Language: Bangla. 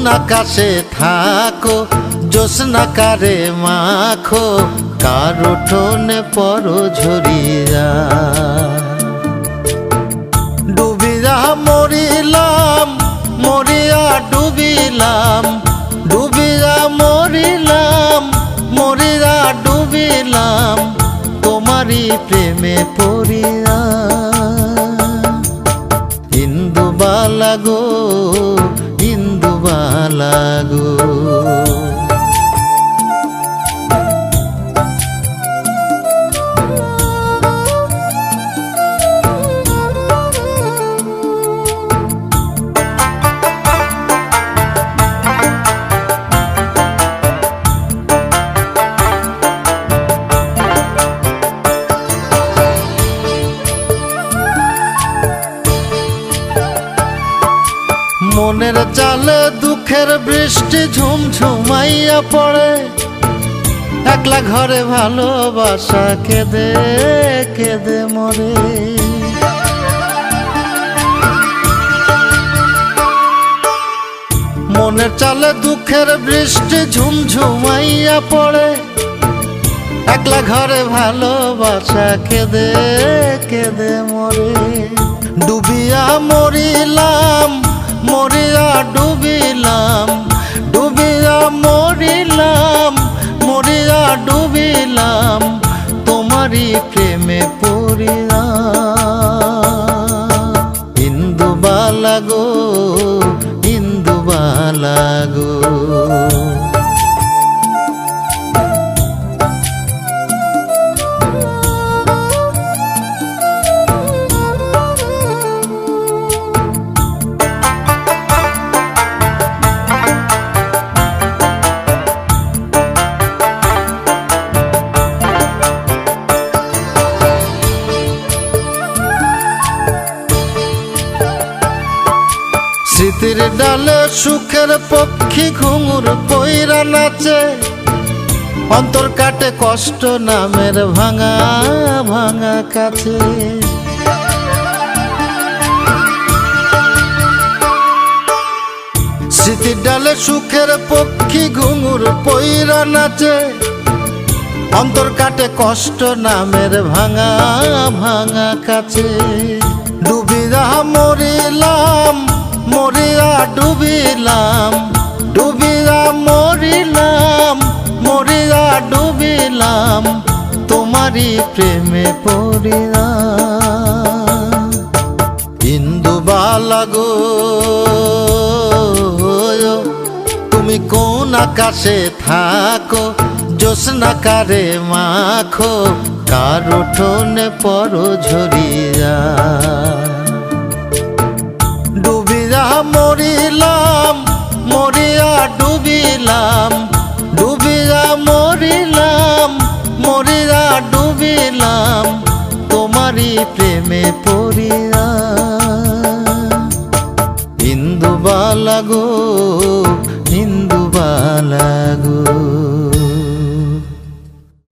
আকাশে থাকো জ্যোৎস্নাকারে মাখো কার উঠোনে পর ঝরিয়া ডুবিয়া মরিলাম মরিয়া ডুবিলাম ডুবিয়া মরিলাম মরিয়া ডুবিলাম তোমারই প্রেমে পড়িয়া ইন্দুবালা গো ইন্দুবালা গো মনের চালে দুঃখের বৃষ্টি ঝুমঝুমাইয়া পড়ে একলা ঘরে ভালোবাসা কেঁদে কেঁদে মরে মনের চালে দুঃখের বৃষ্টি ঝুমঝুমাইয়া পড়ে একলা ঘরে ভালোবাসা কেঁদে কেঁদে মরে ডুবিয়া মরিলাম মরিয়া ডুবিলাম ডুবিয়া মরিলাম মরিয়া ডুবিলাম তোমারই প্রেমে পড়িয়া ইন্দুবালা গো ইন্দুবালা গো স্মৃতির ডালে সুখের পক্ষী ঘুঙুর পইরা নাচে অন্তর কাটে কষ্ট নামের ভাঙা ভাঙা কাছে স্মৃতির ডালে সুখের পক্ষী ঘুঙুর পইরা নাচে অন্তর কাটে কষ্ট নামের ভাঙা ভাঙা কাছে ডুবিয়া মরিলাম মরিয়া ডুবিলাম ডুবিয়া মরিলাম মরিয়া ডুবিলাম তোমারই প্রেমে পড়িয়া ইন্দুবালা গো তুমি কোন আকাশে থাকো জ্যোৎস্নাকারে মাখো কার উঠোনে পর ঝরিয়া ডুবিয়া মরিলাম মরিয়া ডুবিলাম ডুবিয়া মরিলাম মরিয়া ডুবিলাম তোমারই প্রেমে পড়িয়া ইন্দুবালা গো